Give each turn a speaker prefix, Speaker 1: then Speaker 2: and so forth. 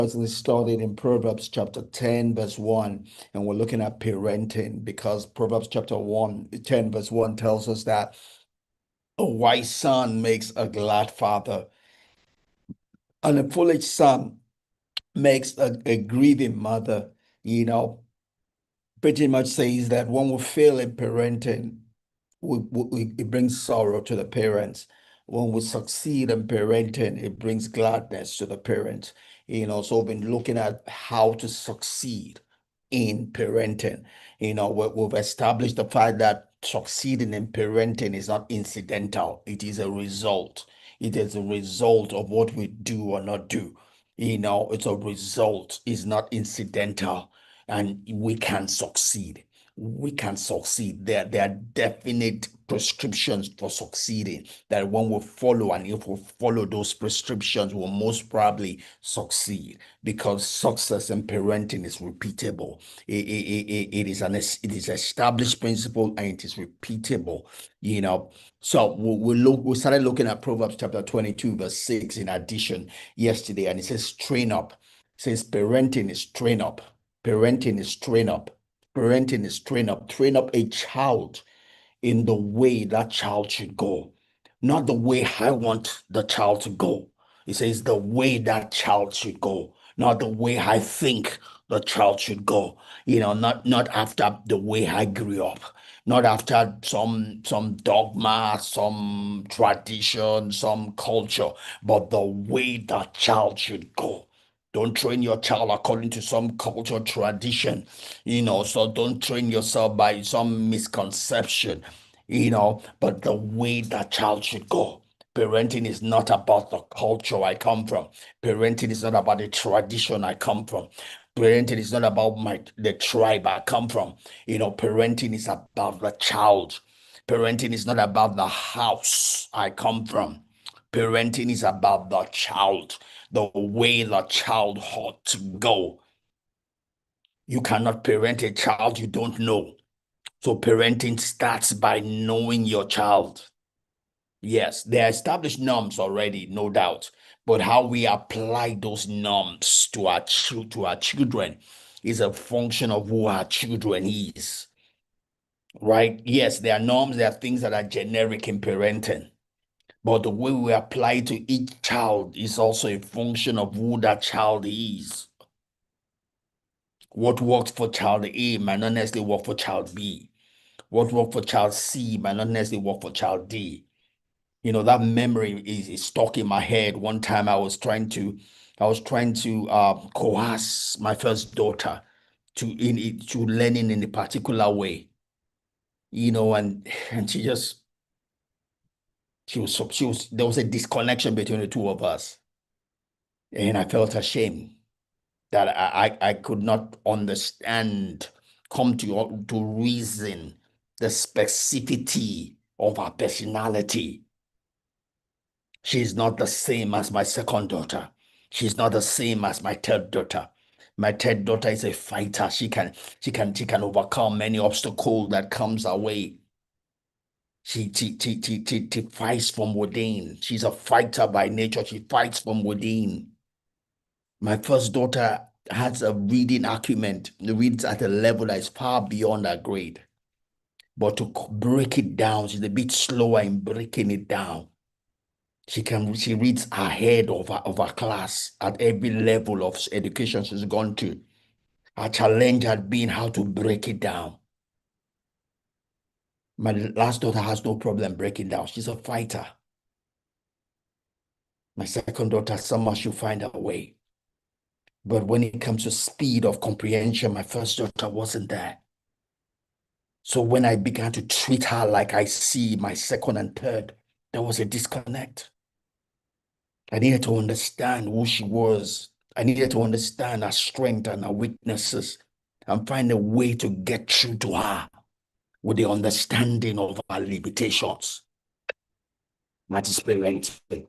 Speaker 1: We started in Proverbs chapter 10, verse 1, and we're looking at parenting because Proverbs chapter 10, verse 1 tells us that a wise son makes a glad father, and a foolish son makes a grieving mother. You know, pretty much says that when we fail in parenting, it brings sorrow to the parents. When we succeed in parenting, it brings gladness to the parents. So we've been looking at how to succeed in parenting. We've established the fact that succeeding in parenting is not incidental. It is a result. It is a result of what we do or not do. It's a result. It's not incidental, and we can succeed. We can succeed. There are definite prescriptions for succeeding that when we follow, and if we follow those prescriptions, we'll most probably succeed, because success in parenting is repeatable. It is established principle, and it is repeatable. So we started looking at Proverbs chapter 22, verse 6 in addition yesterday, and it says train up. It says parenting is train up. Parenting is train up. Parenting is train up. Train up a child in the way that child should go, not the way I want the child to go. It says the way that child should go, not the way I think the child should go. Not after the way I grew up, not after some dogma, some tradition, some culture, but the way that child should go. Don't train your child according to some culture tradition, so don't train yourself by some misconception, but the way that child should go. Parenting is not about the culture I come from. Parenting is not about the tradition I come from. Parenting is not about the tribe I come from. Parenting is about the child. Parenting is not about the house I come from. Parenting is about the child, the way the child ought to go. You cannot parent a child you don't know. So parenting starts by knowing your child. Yes, there are established norms already, no doubt. But how we apply those norms to our children is a function of who our children is. Right? Yes, there are norms, there are things that are generic in parenting. But the way we apply it to each child is also a function of who that child is. What works for child A might not necessarily work for child B. What worked for child C might not necessarily work for child D. That memory is stuck in my head. One time I was trying to coerce my first daughter to learning in a particular way, and she was there was a disconnection between the two of us, and I felt ashamed that I could not understand, come to reason the specificity of her personality. She's not the same as my second daughter. She's not the same as my third daughter. My third daughter is a fighter. She can overcome any obstacle that comes her way. She fights from within. She's a fighter by nature. She fights from within. My first daughter has a reading acumen, reads at a level that is far beyond her grade. But to break it down, she's a bit slower in breaking it down. She reads ahead of her class at every level of education she's gone to. Her challenge had been how to break it down. My last daughter has no problem breaking down. She's a fighter. My second daughter, somehow she'll find her way. But when it comes to speed of comprehension, my first daughter wasn't there. So when I began to treat her like I see my second and third, there was a disconnect. I needed to understand who she was. I needed to understand her strength and her weaknesses and find a way to get through to her with the understanding of her limitations. That is parenting.